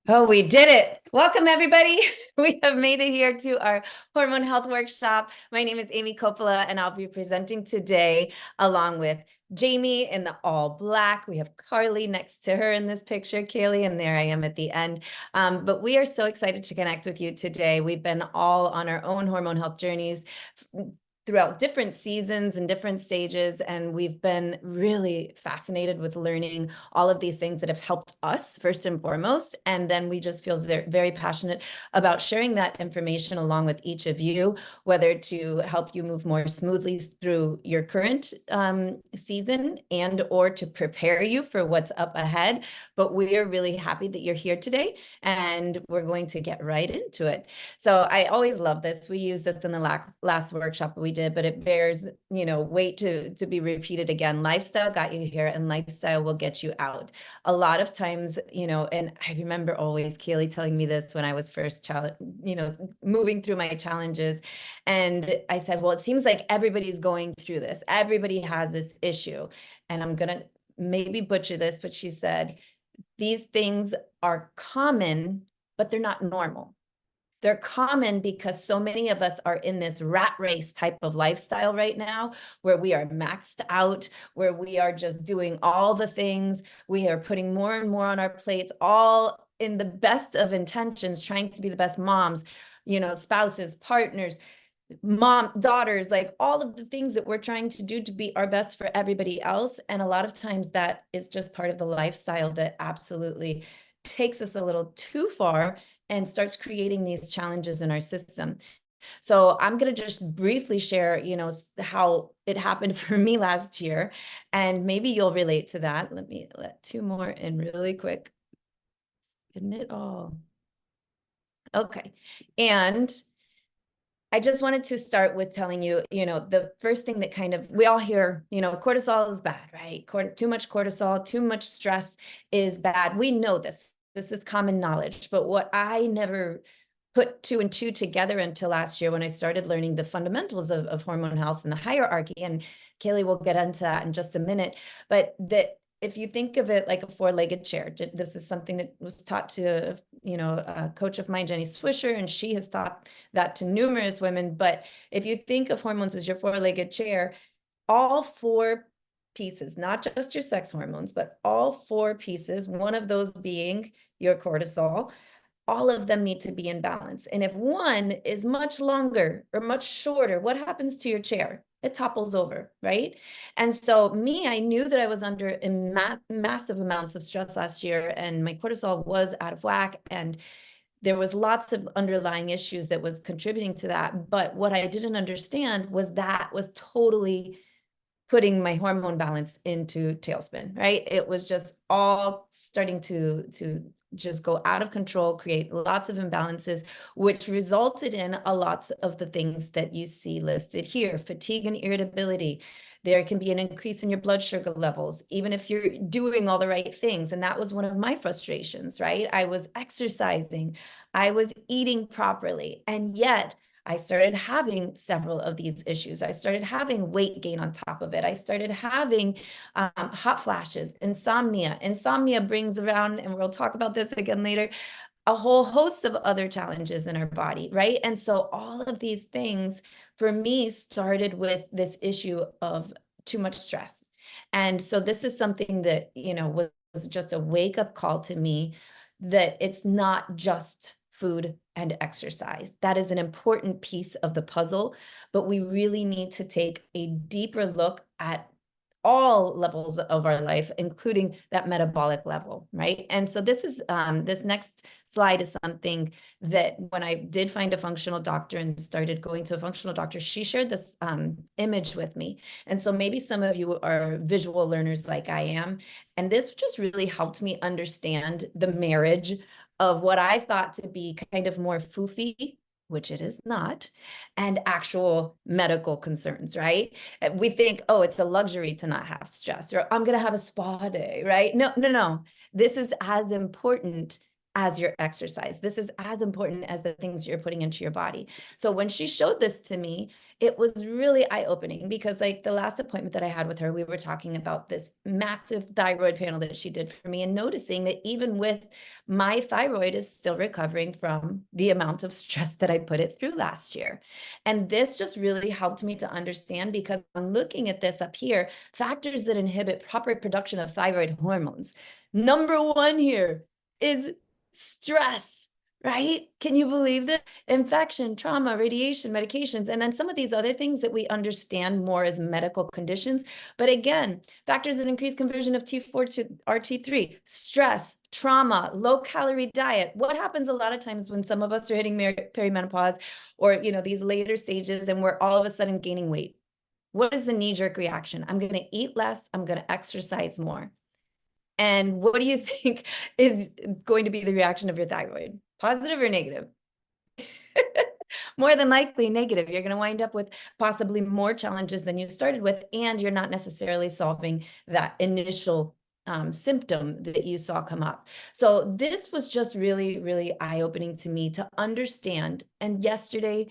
Oh, we did it. Welcome, everybody. We have made it here to our hormone health workshop. My name is Amy Coppola, and I'll be presenting today along with Jamie in the all black. We have Carly next to her in this picture, Kaylee, and there I am at the end. But we are so excited to connect with you today. We've been all on our own hormone health journeys throughout different seasons and different stages. And we've been really fascinated with learning all of these things that have helped us first and foremost. And then we just feel very passionate about sharing that information along with each of you, whether to help you move more smoothly through your current season and or to prepare you for what's up ahead. But we are really happy that you're here today, and we're going to get right into it. So I always love this. We used this in the last workshop we did, but it bears, weight to be repeated again. Lifestyle got you here, and lifestyle will get you out. A lot of times, and I remember always Kaylee telling me this when I was first moving through my challenges. And I said, well, it seems like everybody's going through this. Everybody has this issue. And I'm going to maybe butcher this, but she said, these things are common, but they're not normal. They're common because so many of us are in this rat race type of lifestyle right now, where we are maxed out, where we are just doing all the things. We are putting more and more on our plates, all in the best of intentions, trying to be the best moms, spouses, partners, daughters, like all of the things that we're trying to do to be our best for everybody else. And a lot of times that is just part of the lifestyle that absolutely takes us a little too far and starts creating these challenges in our system. So I'm going to just briefly share, how it happened for me last year, and maybe you'll relate to that. Let me let two more in really quick. Admit all. Okay. And I just wanted to start with telling you, the first thing that we all hear, cortisol is bad, right? Too much cortisol, too much stress is bad. We know this. This is common knowledge. But what I never put two and two together until last year when I started learning the fundamentals of hormone health and the hierarchy, and Kaylee will get into that in just a minute, but that if you think of it like a four-legged chair, this is something that was taught to, a coach of mine, Jenny Swisher, and she has taught that to numerous women. But if you think of hormones as your four-legged chair, all four pieces, not just your sex hormones, but all four pieces, one of those being your cortisol, all of them need to be in balance. And if one is much longer or much shorter, what happens to your chair? It topples over, right? And so I knew that I was under massive amounts of stress last year, and my cortisol was out of whack, and there was lots of underlying issues that was contributing to that. But what I didn't understand was that was totally putting my hormone balance into tailspin, right? It was just all starting to just go out of control, create lots of imbalances, which resulted in a lot of the things that you see listed here: fatigue and irritability. There can be an increase in your blood sugar levels, even if you're doing all the right things. And that was one of my frustrations, right? I was exercising, I was eating properly, and yet I started having several of these issues. I started having weight gain on top of it. I started having hot flashes, insomnia. Insomnia brings around, and we'll talk about this again later, a whole host of other challenges in our body, right? And so all of these things for me started with this issue of too much stress. And so this is something that, was just a wake-up call to me, that it's not just food and exercise. That is an important piece of the puzzle, but we really need to take a deeper look at all levels of our life, including that metabolic level, right? And so this next slide is something that when I did find a functional doctor and started going to a functional doctor, she shared this image with me. And so maybe some of you are visual learners like I am, and this just really helped me understand the marriage of what I thought to be kind of more foofy, which it is not, and actual medical concerns, right? We think, oh, it's a luxury to not have stress, or I'm going to have a spa day, right? No, no, no. This is as important as your exercise. This is as important as the things you're putting into your body. So when she showed this to me, it was really eye-opening, because like the last appointment that I had with her, we were talking about this massive thyroid panel that she did for me, and noticing that even with my thyroid is still recovering from the amount of stress that I put it through last year. And this just really helped me to understand, because I'm looking at this up here, factors that inhibit proper production of thyroid hormones. Number one here is stress, right? Can you believe that? Infection, trauma, radiation, medications, and then some of these other things that we understand more as medical conditions. But again, factors that increase conversion of T4 to RT3, stress, trauma, low calorie diet. What happens a lot of times when some of us are hitting perimenopause, or these later stages, and we're all of a sudden gaining weight? What is the knee-jerk reaction? I'm going to eat less, I'm going to exercise more. And what do you think is going to be the reaction of your thyroid? Positive or negative? More than likely negative. You're going to wind up with possibly more challenges than you started with, and you're not necessarily solving that initial symptom that you saw come up. So this was just really, really eye-opening to me to understand. And yesterday,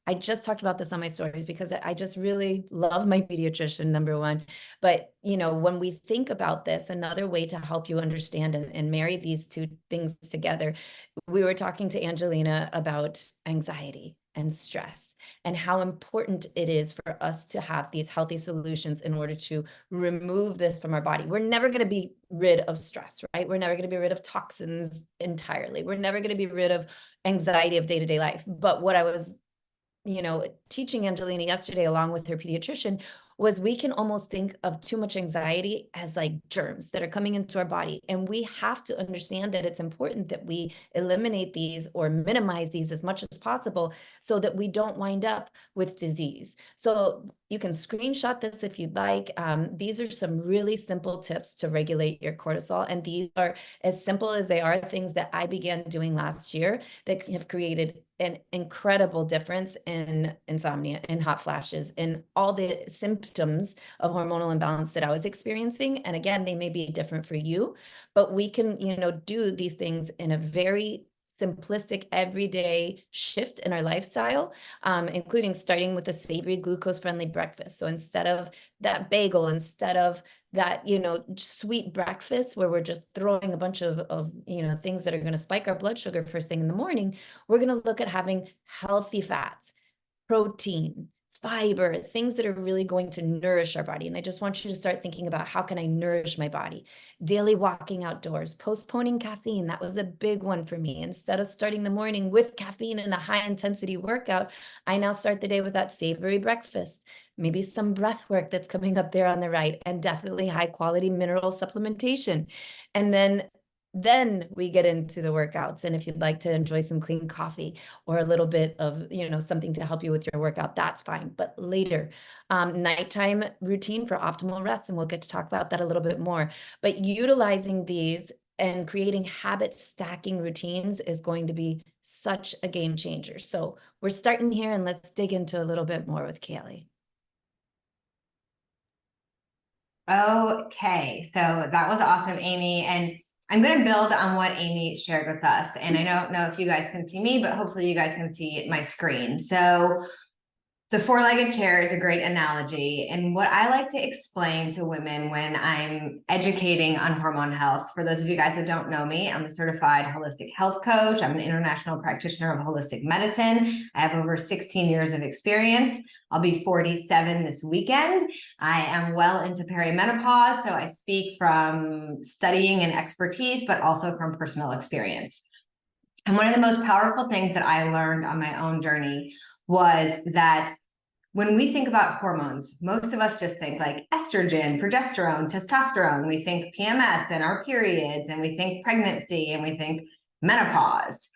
I just talked about this on my stories, because I just really love my pediatrician, number one. But, when we think about this, another way to help you understand and marry these two things together, we were talking to Angelina about anxiety and stress, and how important it is for us to have these healthy solutions in order to remove this from our body. We're never going to be rid of stress, right? We're never going to be rid of toxins entirely. We're never going to be rid of anxiety of day-to-day life. But what I was teaching Angelina yesterday, along with her pediatrician, was we can almost think of too much anxiety as like germs that are coming into our body. And we have to understand that it's important that we eliminate these or minimize these as much as possible, so that we don't wind up with disease. So you can screenshot this if you'd like. These are some really simple tips to regulate your cortisol. And these are as simple as they are things that I began doing last year that have created an incredible difference in insomnia and hot flashes and all the symptoms of hormonal imbalance that I was experiencing. And again, they may be different for you, but we can, do these things in a very simplistic everyday shift in our lifestyle, including starting with a savory glucose-friendly breakfast. So instead of that bagel, instead of that, sweet breakfast where we're just throwing a bunch of things that are going to spike our blood sugar first thing in the morning, we're going to look at having healthy fats, protein, fiber, things that are really going to nourish our body. And I just want you to start thinking about, how can I nourish my body? Daily walking outdoors, postponing caffeine. That was a big one for me. Instead of starting the morning with caffeine and a high intensity workout, I now start the day with that savory breakfast, maybe some breath work that's coming up there on the right, and definitely high quality mineral supplementation. And then we get into the workouts. And if you'd like to enjoy some clean coffee or a little bit of, something to help you with your workout, that's fine. But later, nighttime routine for optimal rest. And we'll get to talk about that a little bit more. But utilizing these and creating habit stacking routines is going to be such a game changer. So we're starting here, and let's dig into a little bit more with Kaylee. Okay, so that was awesome, Amy. And I'm going to build on what Amy shared with us. And I don't know if you guys can see me, but hopefully you guys can see my screen. So the four-legged chair is a great analogy. And what I like to explain to women when I'm educating on hormone health, for those of you guys that don't know me, I'm a certified holistic health coach. I'm an international practitioner of holistic medicine. I have over 16 years of experience. I'll be 47 this weekend. I am well into perimenopause, so I speak from studying and expertise, but also from personal experience. And one of the most powerful things that I learned on my own journey was that when we think about hormones, most of us just think like estrogen, progesterone, testosterone. We think PMS and our periods, and we think pregnancy, and we think menopause.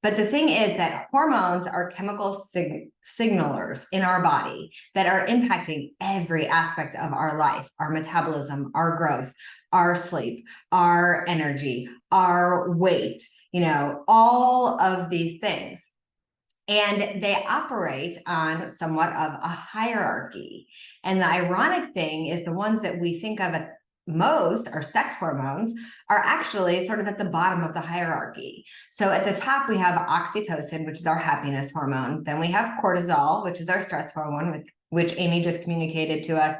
But the thing is that hormones are chemical signalers in our body that are impacting every aspect of our life, our metabolism, our growth, our sleep, our energy, our weight, all of these things. And they operate on somewhat of a hierarchy. And the ironic thing is, the ones that we think of most, our sex hormones, are actually sort of at the bottom of the hierarchy. So at the top, we have oxytocin, which is our happiness hormone. Then we have cortisol, which is our stress hormone, which Amy just communicated to us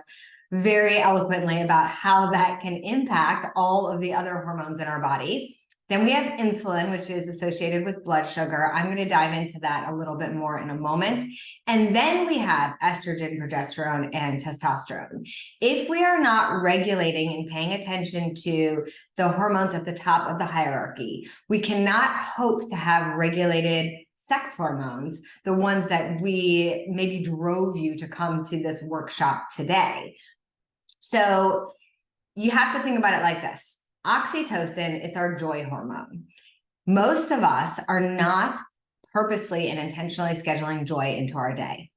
very eloquently about how that can impact all of the other hormones in our body. Then we have insulin, which is associated with blood sugar. I'm going to dive into that a little bit more in a moment. And then we have estrogen, progesterone, and testosterone. If we are not regulating and paying attention to the hormones at the top of the hierarchy, we cannot hope to have regulated sex hormones, the ones that we maybe drove you to come to this workshop today. So you have to think about it like this. Oxytocin, it's our joy hormone. Most of us are not purposely and intentionally scheduling joy into our day.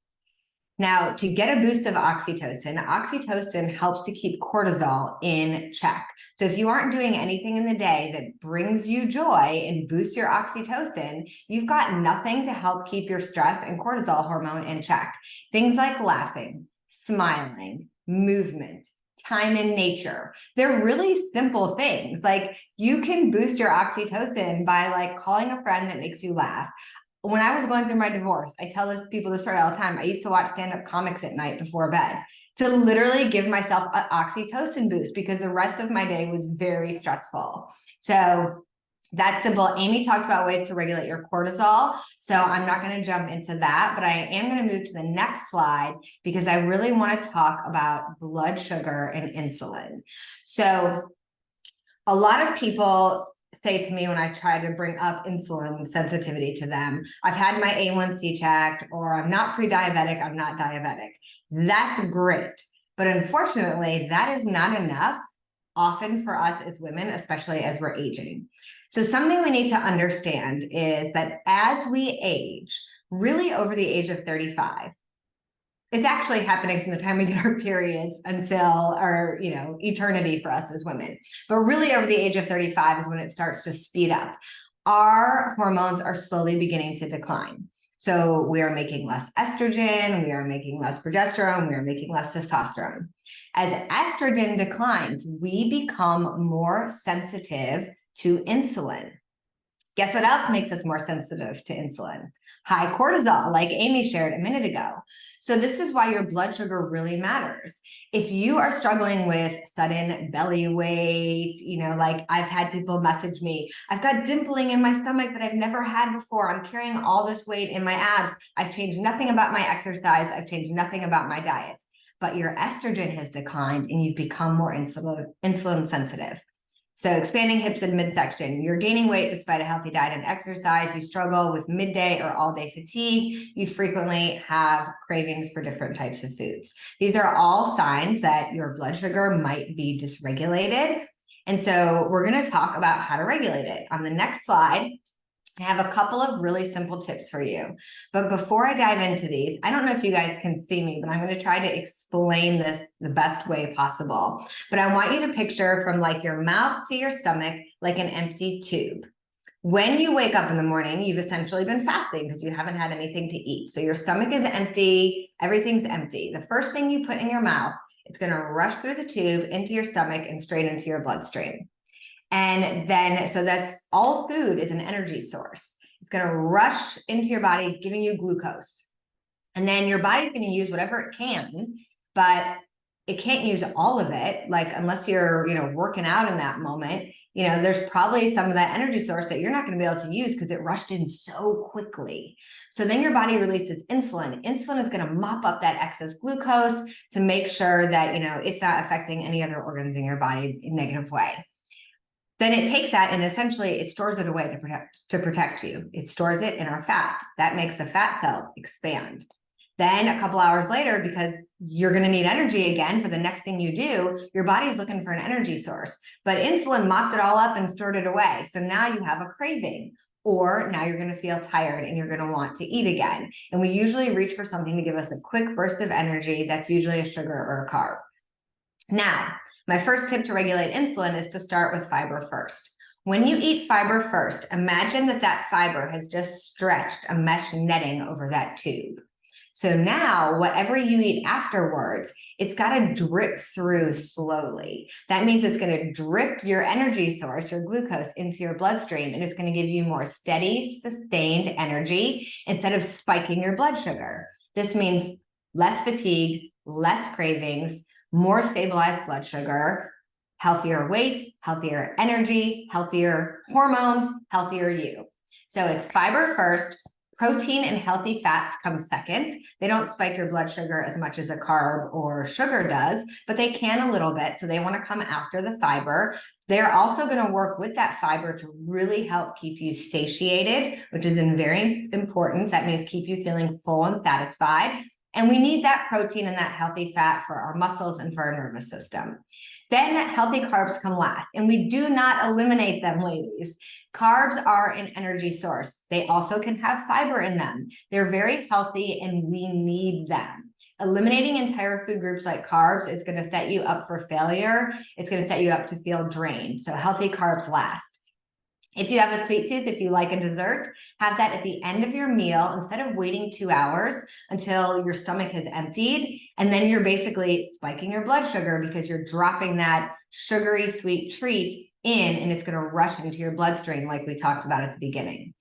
Now, to get a boost of oxytocin helps to keep cortisol in check. So if you aren't doing anything in the day that brings you joy and boosts your oxytocin, you've got nothing to help keep your stress and cortisol hormone in check. Things like laughing, smiling, movement, time in nature. They're really simple things. Like you can boost your oxytocin by like calling a friend that makes you laugh. When I was going through my divorce, I tell people this story all the time. I used to watch stand-up comics at night before bed to literally give myself an oxytocin boost because the rest of my day was very stressful. So that's simple. Amy talked about ways to regulate your cortisol. So I'm not going to jump into that, but I am going to move to the next slide because I really want to talk about blood sugar and insulin. So a lot of people say to me when I try to bring up insulin sensitivity to them, I've had my A1C checked, or I'm not pre-diabetic, I'm not diabetic. That's great. But unfortunately, that is not enough often for us as women, especially as we're aging. So something we need to understand is that as we age, really over the age of 35, it's actually happening from the time we get our periods until our, eternity for us as women. But really over the age of 35 is when it starts to speed up. Our hormones are slowly beginning to decline. So we are making less estrogen, we are making less progesterone, we are making less testosterone. As estrogen declines, we become more sensitive to insulin. Guess what else makes us more sensitive to insulin? High cortisol, like Amy shared a minute ago. So this is why your blood sugar really matters. If you are struggling with sudden belly weight, like I've had people message me, I've got dimpling in my stomach that I've never had before. I'm carrying all this weight in my abs. I've changed nothing about my exercise. I've changed nothing about my diet, but your estrogen has declined and you've become more insulin sensitive. So expanding hips and midsection, you're gaining weight despite a healthy diet and exercise. You struggle with midday or all day fatigue. You frequently have cravings for different types of foods. These are all signs that your blood sugar might be dysregulated. And so we're going to talk about how to regulate it. On the next slide, I have a couple of really simple tips for you. But before I dive into these, I don't know if you guys can see me, but I'm going to try to explain this the best way possible. But I want you to picture from like your mouth to your stomach, like an empty tube. When you wake up in the morning, you've essentially been fasting because you haven't had anything to eat. So your stomach is empty, everything's empty. The first thing you put in your mouth, it's going to rush through the tube into your stomach and straight into your bloodstream. And then, so that's all food is an energy source. It's going to rush into your body, giving you glucose. And then your body's going to use whatever it can, but it can't use all of it. Like unless you're, working out in that moment, there's probably some of that energy source that you're not going to be able to use because it rushed in so quickly. So then your body releases insulin. Insulin is going to mop up that excess glucose to make sure that, it's not affecting any other organs in your body in a negative way. Then it takes that and essentially it stores it away to protect you. It stores it in our fat. That makes the fat cells expand. Then a couple hours later, because you're going to need energy again for the next thing you do, your body's looking for an energy source. But insulin mopped it all up and stored it away. So now you have a craving, or now you're going to feel tired and you're going to want to eat again. And we usually reach for something to give us a quick burst of energy. That's usually a sugar or a carb. Now, my first tip to regulate insulin is to start with fiber first. When you eat fiber first, imagine that fiber has just stretched a mesh netting over that tube. So now whatever you eat afterwards, it's got to drip through slowly. That means it's going to drip your energy source, your glucose, into your bloodstream, and it's going to give you more steady, sustained energy instead of spiking your blood sugar. This means less fatigue, less cravings, more stabilized blood sugar, healthier weight, healthier energy, healthier hormones, healthier you. So it's fiber first. Protein and healthy fats come second. They don't spike your blood sugar as much as a carb or sugar does, but they can a little bit. So they want to come after the fiber. They're also going to work with that fiber to really help keep you satiated, which is very important. That means keep you feeling full and satisfied. And we need that protein and that healthy fat for our muscles and for our nervous system. Then healthy carbs come last, and we do not eliminate them, ladies. Carbs are an energy source. They also can have fiber in them. They're very healthy and we need them. Eliminating entire food groups like carbs is going to set you up for failure. It's going to set you up to feel drained. So healthy carbs last. If you have a sweet tooth, if you like a dessert, have that at the end of your meal instead of waiting 2 hours until your stomach has emptied. And then you're basically spiking your blood sugar because you're dropping that sugary sweet treat in, and it's going to rush into your bloodstream like we talked about at the beginning.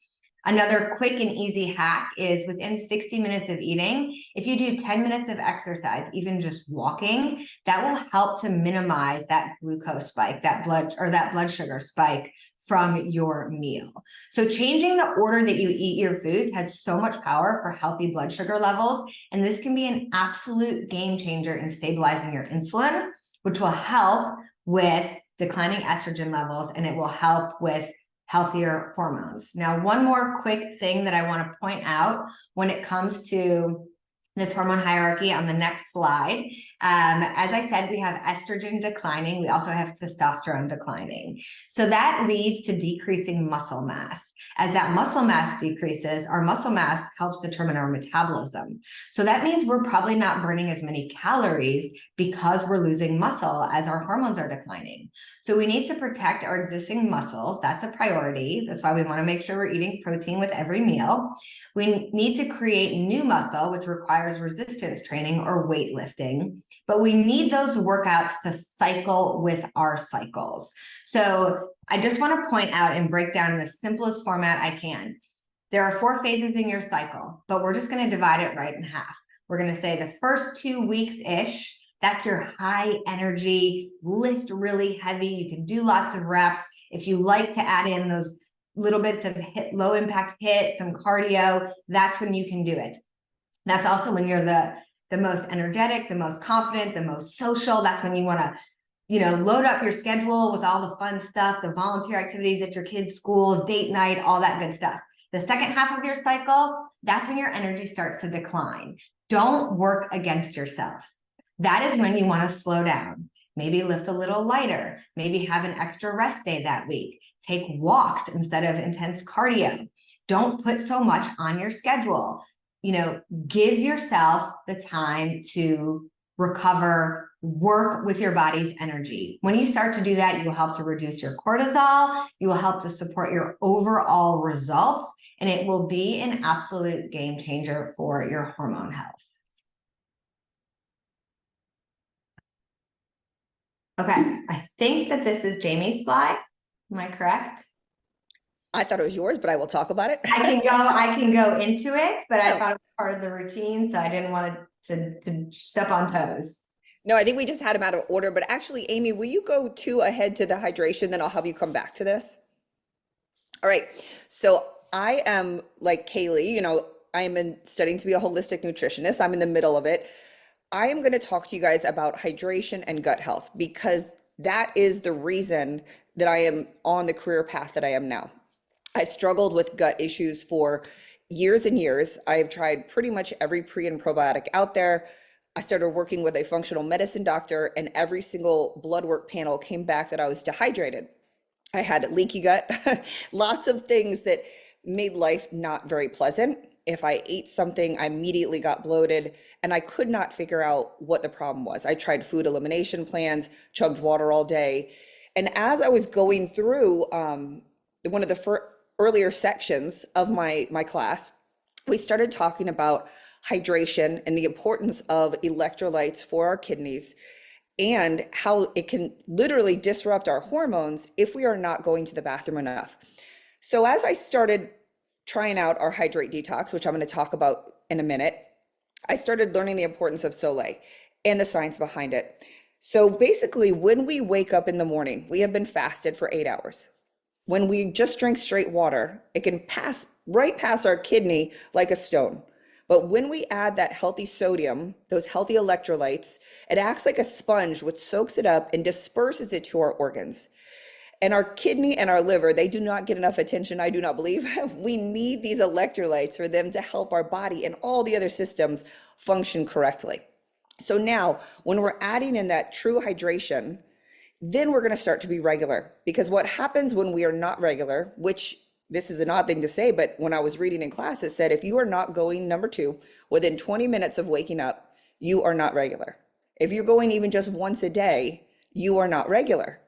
Another quick and easy hack is within 60 minutes of eating, if you do 10 minutes of exercise, even just walking, that will help to minimize that glucose spike, that blood sugar spike from your meal. So changing the order that you eat your foods has so much power for healthy blood sugar levels. And this can be an absolute game changer in stabilizing your insulin, which will help with declining estrogen levels, and it will help with healthier hormones. Now, one more quick thing that I want to point out when it comes to this hormone hierarchy on the next slide. As I said, we have estrogen declining. We also have testosterone declining. So that leads to decreasing muscle mass. As that muscle mass decreases, our muscle mass helps determine our metabolism. So that means we're probably not burning as many calories because we're losing muscle as our hormones are declining. So we need to protect our existing muscles. That's a priority. That's why we want to make sure we're eating protein with every meal. We need to create new muscle, which requires resistance training or weightlifting. But we need those workouts to cycle with our cycles. So I just want to point out and break down in the simplest format I can. There are 4 phases in your cycle, but we're just going to divide it right in half. We're going to say the first 2 weeks-ish, that's your high energy, lift really heavy. You can do lots of reps. If you like to add in those little bits of low impact hit, some cardio, that's when you can do it. That's also when you're the most energetic, the most confident, the most social. That's when you want to, load up your schedule with all the fun stuff, the volunteer activities at your kids' schools, date night, all that good stuff. The second half of your cycle, that's when your energy starts to decline. Don't work against yourself. That is when you want to slow down. Maybe lift a little lighter, maybe have an extra rest day that week. Take walks instead of intense cardio. Don't put so much on your schedule. Give yourself the time to recover, work with your body's energy. When you start to do that, you will help to reduce your cortisol. You will help to support your overall results, and it will be an absolute game changer for your hormone health. Okay, I think that this is Jamie's slide. Am I correct? I thought it was yours, but I will talk about it. I can go into it, but I thought it was part of the routine, so I didn't want to step on toes. No, I think we just had them out of order, but actually, Amy, will you go ahead to the hydration, then I'll have you come back to this? All right, so I am like Kaylee, I am studying to be a holistic nutritionist. I'm in the middle of it. I am going to talk to you guys about hydration and gut health because that is the reason that I am on the career path that I am now. I've struggled with gut issues for years and years. I've tried pretty much every pre and probiotic out there. I started working with a functional medicine doctor, and every single blood work panel came back that I was dehydrated. I had leaky gut, lots of things that made life not very pleasant. If I ate something, I immediately got bloated, and I could not figure out what the problem was. I tried food elimination plans, chugged water all day. And as I was going through one of the earlier sections of my class, we started talking about hydration and the importance of electrolytes for our kidneys and how it can literally disrupt our hormones if we are not going to the bathroom enough. So as I started trying out our hydrate detox, which I'm going to talk about in a minute, I started learning the importance of Soleil and the science behind it. So basically, when we wake up in the morning, we have been fasted for 8 hours. When we just drink straight water, it can pass right past our kidney like a stone. But when we add that healthy sodium, those healthy electrolytes, it acts like a sponge which soaks it up and disperses it to our organs. And our kidney and our liver, they do not get enough attention, I do not believe. We need these electrolytes for them to help our body and all the other systems function correctly. So now, when we're adding in that true hydration, then we're going to start to be regular. Because what happens when we are not regular, which this is an odd thing to say, but when I was reading in class, it said if you are not going, number 2, within 20 minutes of waking up, you are not regular. If you're going even just once a day, you are not regular.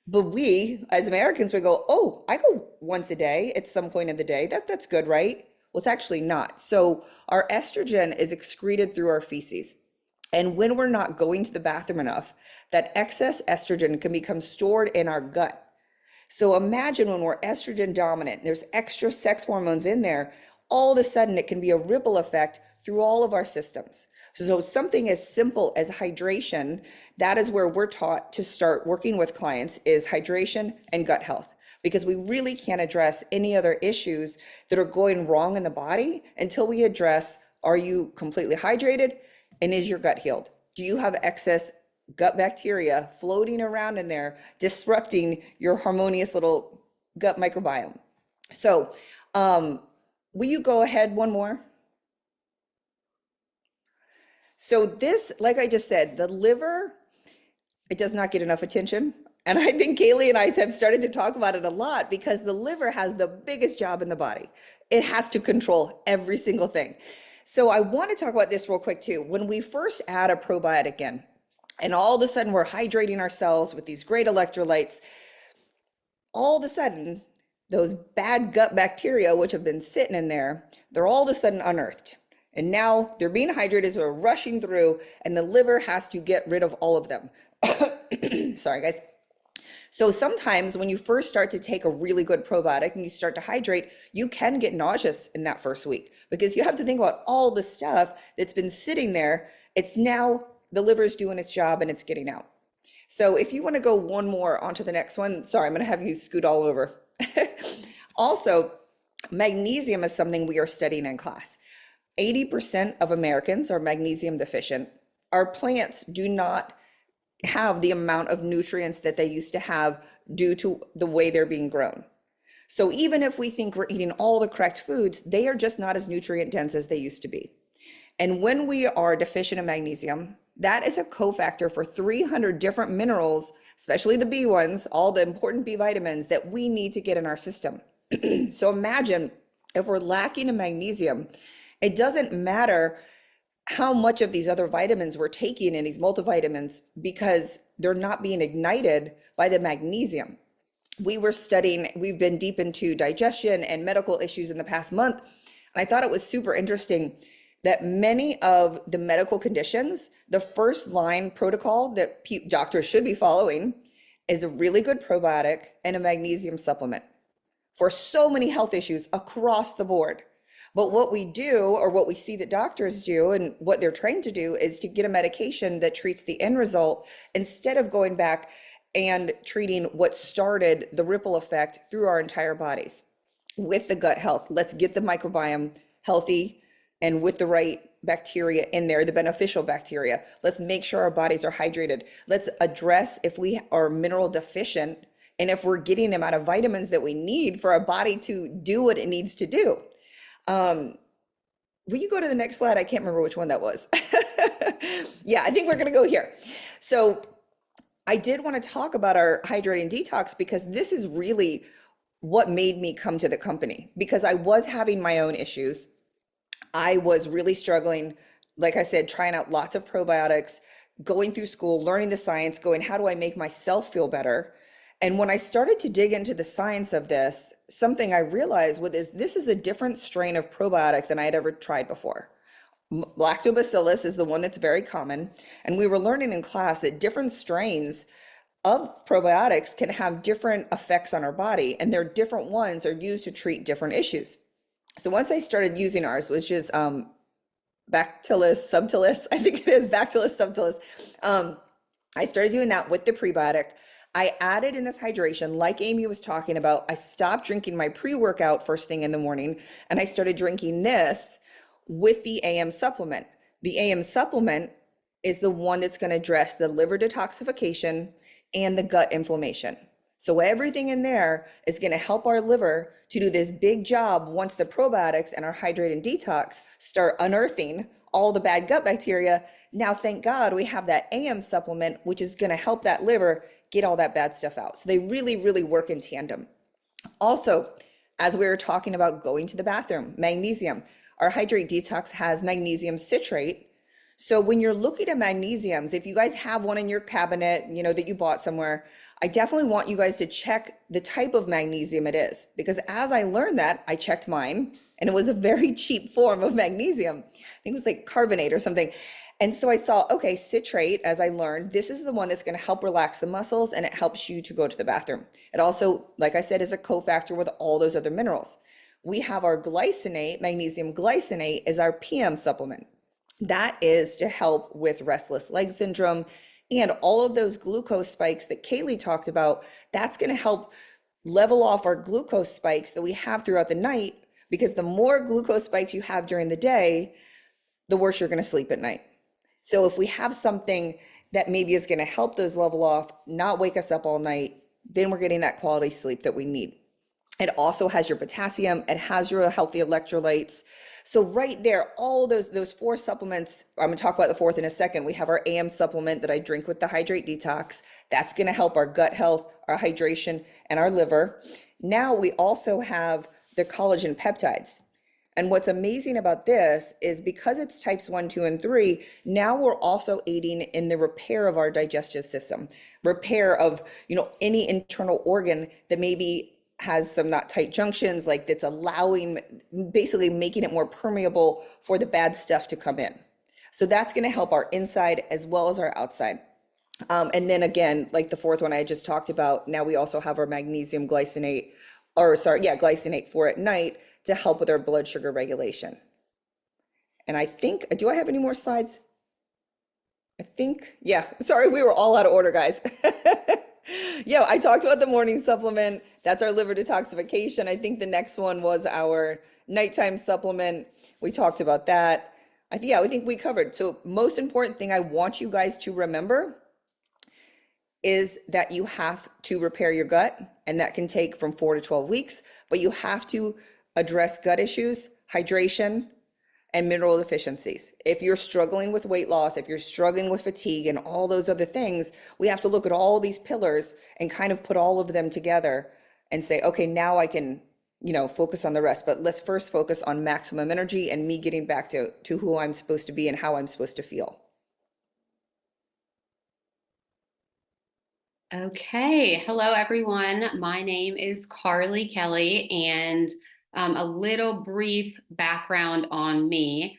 But we, as Americans, we go, oh, I go once a day at some point in the day. That's good, right? Well, it's actually not. So our estrogen is excreted through our feces. And when we're not going to the bathroom enough, that excess estrogen can become stored in our gut. So imagine when we're estrogen dominant, there's extra sex hormones in there, all of a sudden it can be a ripple effect through all of our systems. So something as simple as hydration, that is where we're taught to start working with clients, is hydration and gut health, because we really can't address any other issues that are going wrong in the body until we address, are you completely hydrated and is your gut healed? Do you have excess gut bacteria floating around in there, disrupting your harmonious little gut microbiome? So will you go ahead one more? So this, like I just said, the liver, it does not get enough attention. And I think Kaylee and I have started to talk about it a lot because the liver has the biggest job in the body. It has to control every single thing. So I want to talk about this real quick too. When we first add a probiotic in, and all of a sudden we're hydrating ourselves with these great electrolytes, all of a sudden, those bad gut bacteria, which have been sitting in there, they're all of a sudden unearthed. And now they're being hydrated, so they're rushing through, and the liver has to get rid of all of them. Sorry, guys. So sometimes when you first start to take a really good probiotic and you start to hydrate, you can get nauseous in that first week because you have to think about all the stuff that's been sitting there. It's now the liver's doing its job and it's getting out. So if you want to go one more onto the next one, sorry, I'm going to have you scoot all over. Also, magnesium is something we are studying in class. 80% of Americans are magnesium deficient. Our plants do not have the amount of nutrients that they used to have due to the way they're being grown. So even if we think we're eating all the correct foods, they are just not as nutrient dense as they used to be. And when we are deficient in magnesium, that is a cofactor for 300 different minerals, especially the B ones, all the important B vitamins that we need to get in our system. So imagine if we're lacking in magnesium, it doesn't matter how much of these other vitamins we're taking in these multivitamins because they're not being ignited by the magnesium. We've been deep into digestion and medical issues in the past month. And I thought it was super interesting that many of the medical conditions, the first line protocol that doctors should be following is a really good probiotic and a magnesium supplement for so many health issues across the board. But what we do, or what we see that doctors do and what they're trained to do, is to get a medication that treats the end result instead of going back and treating what started the ripple effect through our entire bodies. With the gut health, let's get the microbiome healthy and with the right bacteria in there, the beneficial bacteria. Let's make sure our bodies are hydrated. Let's address if we are mineral deficient and if we're getting them out of vitamins that we need for our body to do what it needs to do. Will you go to the next slide? I can't remember which one that was. Yeah, I think we're going to go here. So I did want to talk about our hydrating detox because this is really what made me come to the company, because I was having my own issues. I was really struggling, like I said, trying out lots of probiotics, going through school, learning the science, going, how do I make myself feel better? And when I started to dig into the science of this, something I realized is this is a different strain of probiotic than I had ever tried before. Lactobacillus is the one that's very common. And we were learning in class that different strains of probiotics can have different effects on our body, and their different ones are used to treat different issues. So once I started using ours, which is Bacillus subtilis, I think it is Bacillus subtilis. I started doing that with the prebiotic. I added in this hydration, like Amy was talking about. I stopped drinking my pre-workout first thing in the morning, and I started drinking this with the AM supplement. The AM supplement is the one that's going to address the liver detoxification and the gut inflammation. So everything in there is going to help our liver to do this big job once the probiotics and our hydrate and detox start unearthing all the bad gut bacteria. Now, thank God we have that AM supplement, which is going to help that liver get all that bad stuff out. So they really, really work in tandem. Also, as we were talking about going to the bathroom, magnesium, our hydrate detox has magnesium citrate. So when you're looking at magnesiums, if you guys have one in your cabinet, you know, that you bought somewhere, I definitely want you guys to check the type of magnesium it is, because as I learned that, I checked mine and it was a very cheap form of magnesium. I think it was like carbonate or something. And so I saw, okay, citrate, as I learned, this is the one that's going to help relax the muscles and it helps you to go to the bathroom. It also, like I said, is a cofactor with all those other minerals. We have our glycinate, magnesium glycinate is our PM supplement. That is to help with restless leg syndrome and all of those glucose spikes that Kaylee talked about. That's going to help level off our glucose spikes that we have throughout the night, because the more glucose spikes you have during the day, the worse you're going to sleep at night. So if we have something that maybe is going to help those level off, not wake us up all night, then we're getting that quality sleep that we need. It also has your potassium, it has your healthy electrolytes. So right there, all those four supplements, I'm gonna talk about the fourth in a second. We have our AM supplement that I drink with the Hydrate Detox. That's gonna help our gut health, our hydration, and our liver. Now we also have the collagen peptides. And what's amazing about this is because it's types 1, 2, and 3, now we're also aiding in the repair of our digestive system, repair of, any internal organ that maybe has some not tight junctions, like that's allowing, basically making it more permeable for the bad stuff to come in. So that's going to help our inside as well as our outside. And then again, like the fourth one I just talked about, now we also have our magnesium glycinate, glycinate for at night to help with our blood sugar regulation. And I think, do I have any more slides? Sorry, we were all out of order, guys. Yeah, I talked about the morning supplement. That's our liver detoxification. I think the next one was our nighttime supplement. We talked about that. I think we covered. So most important thing I want you guys to remember is that you have to repair your gut, and that can take from 4 to 12 weeks, but you have to address gut issues, hydration, and mineral deficiencies. If you're struggling with weight loss, if you're struggling with fatigue and all those other things, we have to look at all these pillars and kind of put all of them together and say, okay, now I can, focus on the rest. But let's first focus on maximum energy and me getting back to who I'm supposed to be and how I'm supposed to feel. Okay, hello everyone. My name is Carly Kelly, and a little brief background on me.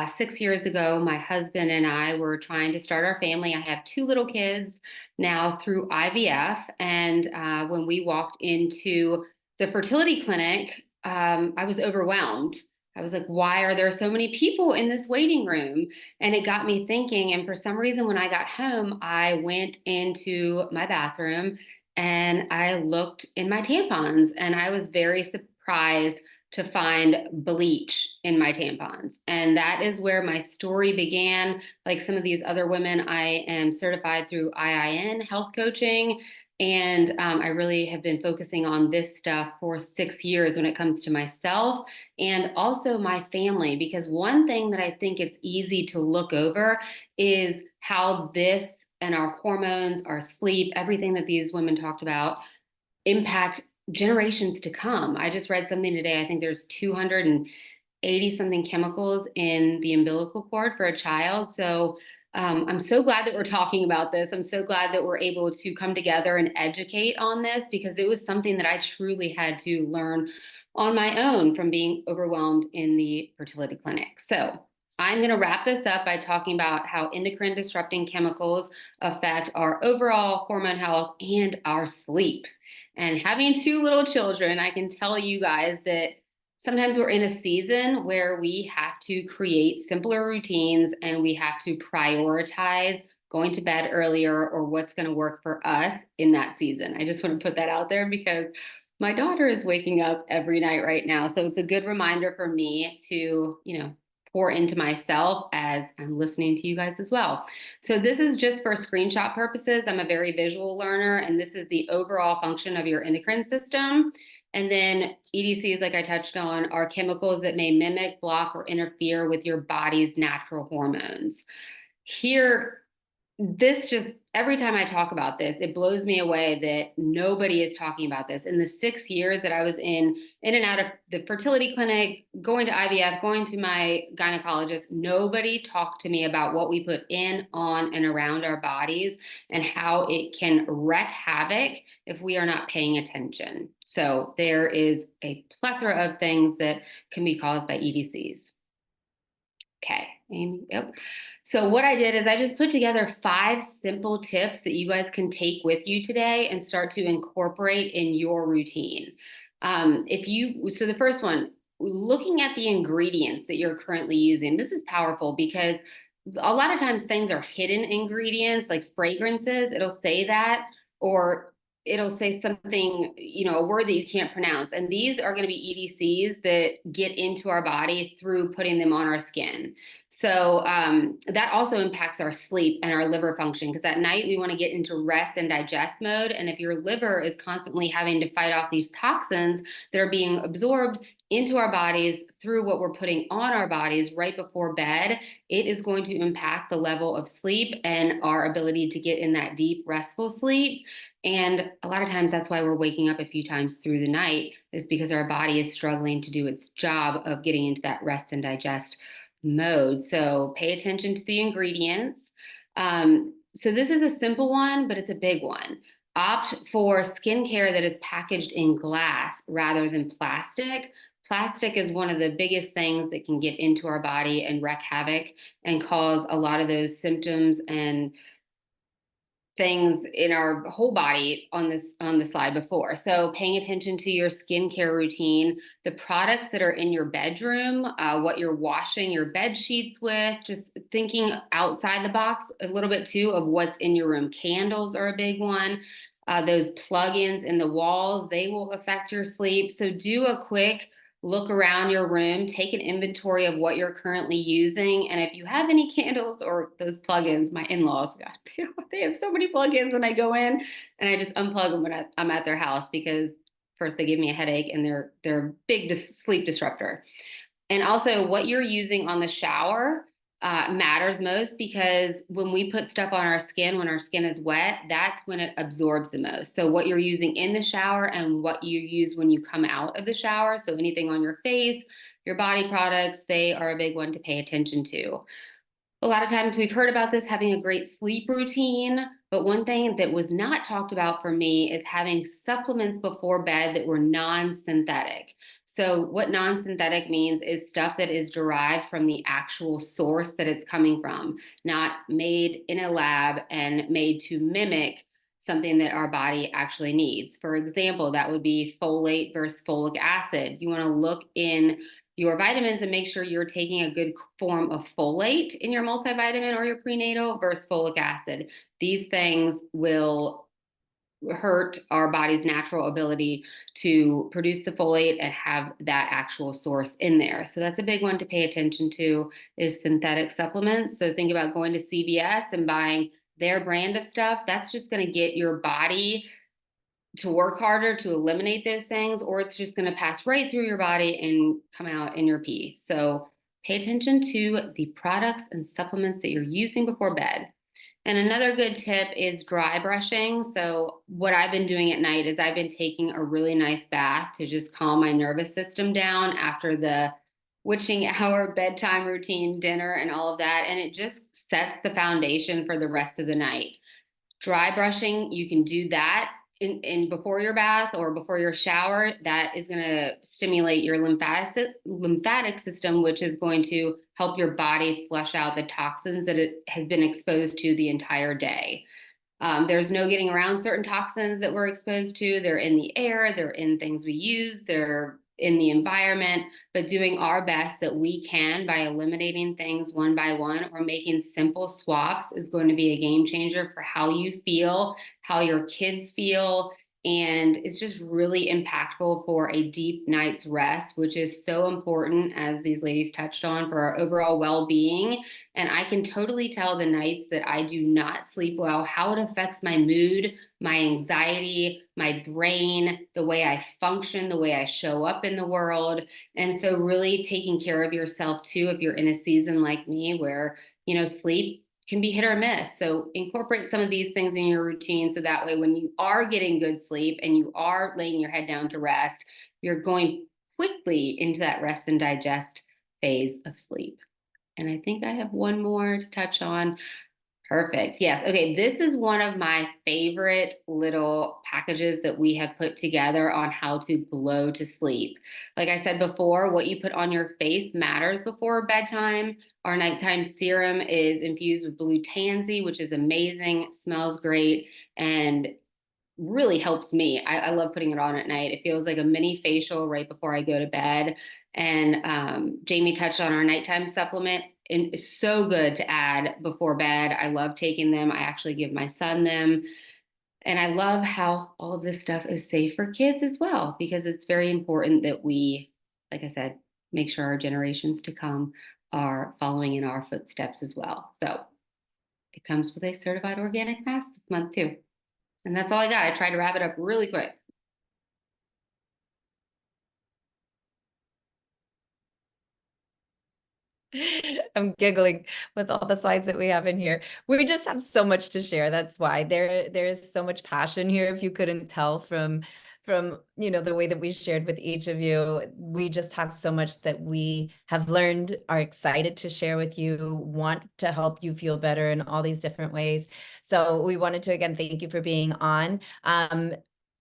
6 years ago, my husband and I were trying to start our family. I have 2 little kids now through IVF, and when we walked into the fertility clinic, I was overwhelmed. I was like, why are there so many people in this waiting room? And it got me thinking. And for some reason, when I got home, I went into my bathroom and I looked in my tampons, and I was very surprised to find bleach in my tampons. And that is where my story began. Like some of these other women, I am certified through IIN health coaching. And I really have been focusing on this stuff for 6 years when it comes to myself and also my family, because one thing that I think it's easy to look over is how this and our hormones, our sleep, everything that these women talked about impact generations to come. I just read something today. I think there's 280 something chemicals in the umbilical cord for a child. So I'm so glad that we're talking about this. I'm so glad that we're able to come together and educate on this, because it was something that I truly had to learn on my own from being overwhelmed in the fertility clinic. So I'm going to wrap this up by talking about how endocrine disrupting chemicals affect our overall hormone health and our sleep. And having two little children, I can tell you guys that sometimes we're in a season where we have to create simpler routines and we have to prioritize going to bed earlier or what's going to work for us in that season. I just want to put that out there because my daughter is waking up every night right now. So it's a good reminder for me to, pour into myself as I'm listening to you guys as well. So this is just for screenshot purposes. I'm a very visual learner, and this is the overall function of your endocrine system. And then EDCs, like I touched on, are chemicals that may mimic, block, or interfere with your body's natural hormones. Here, this just, every time I talk about this, it blows me away that nobody is talking about this. In the 6 years that I was in and out of the fertility clinic, going to IVF, going to my gynecologist, nobody talked to me about what we put in, on, and around our bodies and how it can wreak havoc if we are not paying attention. So there is a plethora of things that can be caused by EDCs. Okay, Amy, yep. So what I did is I just put together 5 simple tips that you guys can take with you today and start to incorporate in your routine. So the first one, looking at the ingredients that you're currently using, this is powerful because a lot of times things are hidden ingredients like fragrances, it'll say that, or it'll say something, a word that you can't pronounce. And these are going to be EDCs that get into our body through putting them on our skin. So that also impacts our sleep and our liver function, because at night we want to get into rest and digest mode. And if your liver is constantly having to fight off these toxins that are being absorbed into our bodies through what we're putting on our bodies right before bed, it is going to impact the level of sleep and our ability to get in that deep, restful sleep. And a lot of times that's why we're waking up a few times through the night, is because our body is struggling to do its job of getting into that rest and digest mode. So pay attention to the ingredients. So this is a simple one, but it's a big one. Opt for skincare that is packaged in glass rather than plastic. Plastic is one of the biggest things that can get into our body and wreak havoc and cause a lot of those symptoms and things in our whole body on the slide before. So paying attention to your skincare routine, the products that are in your bedroom, what you're washing your bed sheets with, just thinking outside the box a little bit too of what's in your room. Candles are a big one. Those plugins in the walls, they will affect your sleep. So do a quick look around your room, take an inventory of what you're currently using. And if you have any candles or those plugins, my in-laws, God, they have so many plugins, and I go in and I just unplug them when I'm at their house, because first they give me a headache and they're a big sleep disruptor. And also what you're using on the shower matters most, because when we put stuff on our skin, when our skin is wet, that's when it absorbs the most. So what you're using in the shower and what you use when you come out of the shower, so anything on your face, your body products, they are a big one to pay attention to. A lot of times we've heard about this, having a great sleep routine, but one thing that was not talked about for me is having supplements before bed that were non-synthetic. So what non-synthetic means is stuff that is derived from the actual source that it's coming from, not made in a lab and made to mimic something that our body actually needs. For example, that would be folate versus folic acid. You want to look in your vitamins and make sure you're taking a good form of folate in your multivitamin or your prenatal versus folic acid. These things will hurt our body's natural ability to produce the folate and have that actual source in there. So that's a big one to pay attention to, is synthetic supplements. So think about going to CVS and buying their brand of stuff. That's just going to get your body to work harder to eliminate those things, or it's just going to pass right through your body and come out in your pee. So pay attention to the products and supplements that you're using before bed. And another good tip is dry brushing. So what I've been doing at night is I've been taking a really nice bath to just calm my nervous system down after the witching hour, bedtime routine, dinner, and all of that. And it just sets the foundation for the rest of the night. Dry brushing, you can do that in before your bath or before your shower, that is going to stimulate your lymphatic system, which is going to help your body flush out the toxins that it has been exposed to the entire day. There's no getting around certain toxins that we're exposed to. They're in the air, they're in things we use, they're in the environment, but doing our best that we can by eliminating things one by one or making simple swaps is going to be a game changer for how you feel, how your kids feel, and it's just really impactful for a deep night's rest, which is so important, as these ladies touched on, for our overall well-being. And I can totally tell the nights that I do not sleep well, how it affects my mood, my anxiety, my brain, the way I function, the way I show up in the world. And so really taking care of yourself too, if you're in a season like me where, sleep can be hit or miss. So incorporate some of these things in your routine. So that way, when you are getting good sleep and you are laying your head down to rest, you're going quickly into that rest and digest phase of sleep. And I think I have one more to touch on. Perfect. Yes. Okay. This is one of my favorite little packages that we have put together on how to glow to sleep. Like I said before, what you put on your face matters before bedtime. Our nighttime serum is infused with blue tansy, which is amazing, smells great, and really helps me. I love putting it on at night. It feels like a mini facial right before I go to bed. And Jamie touched on our nighttime supplement, and it's so good to add before bed. I love taking them. I actually give my son them. And I love how all of this stuff is safe for kids as well, because it's very important that we, like I said, make sure our generations to come are following in our footsteps as well. So it comes with a certified organic mask this month too. And that's all I got. I tried to wrap it up really quick. I'm giggling with all the slides that we have in here. We just have so much to share. That's why there is so much passion here. If you couldn't tell from the way that we shared with each of you, we just have so much that we have learned, are excited to share with you, want to help you feel better in all these different ways. So we wanted to again thank you for being on.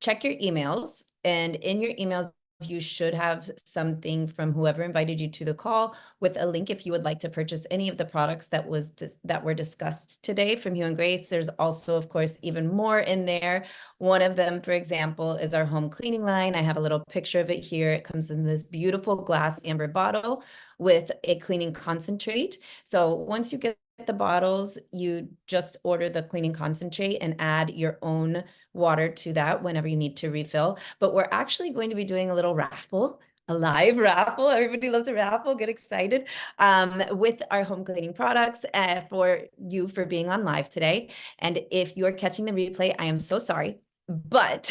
Check your emails, and in your emails you should have something from whoever invited you to the call with a link if you would like to purchase any of the products that were discussed today from Hue and Grace. There's also, of course, even more in there. One of them, for example, is our home cleaning line. I have a little picture of it here. It comes in this beautiful glass amber bottle with a cleaning concentrate. So once you get the bottles, you just order the cleaning concentrate and add your own water to that whenever you need to refill. But we're actually going to be doing a little raffle, a live raffle. Everybody loves a raffle. Get excited with our home cleaning products for you for being on live today. And if you're catching the replay, I am so sorry, but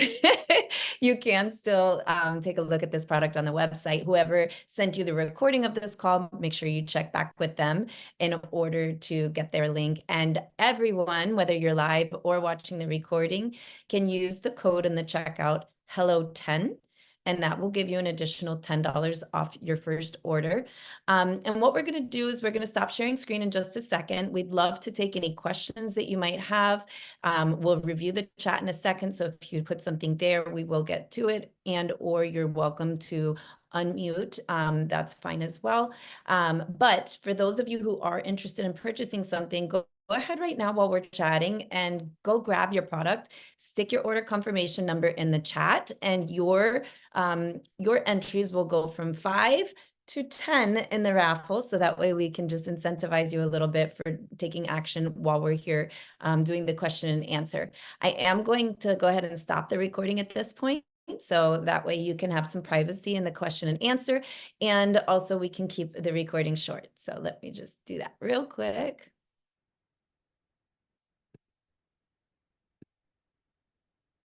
you can still take a look at this product on the website. Whoever sent you the recording of this call, make sure you check back with them in order to get their link. And everyone, whether you're live or watching the recording, can use the code in the checkout HELLO10, and that will give you an additional $10 off your first order. And what we're going to do is we're going to stop sharing screen in just a second. We'd love to take any questions that you might have. We'll review the chat in a second. So if you put something there, we will get to it, and or you're welcome to unmute. That's fine as well. But for those of you who are interested in purchasing something, go ahead right now while we're chatting and go grab your product, stick your order confirmation number in the chat, and your entries will go from 5 to 10 in the raffle. So that way we can just incentivize you a little bit for taking action while we're here doing the question and answer. I am going to go ahead and stop the recording at this point, so that way you can have some privacy in the question and answer, and also we can keep the recording short. So let me just do that real quick.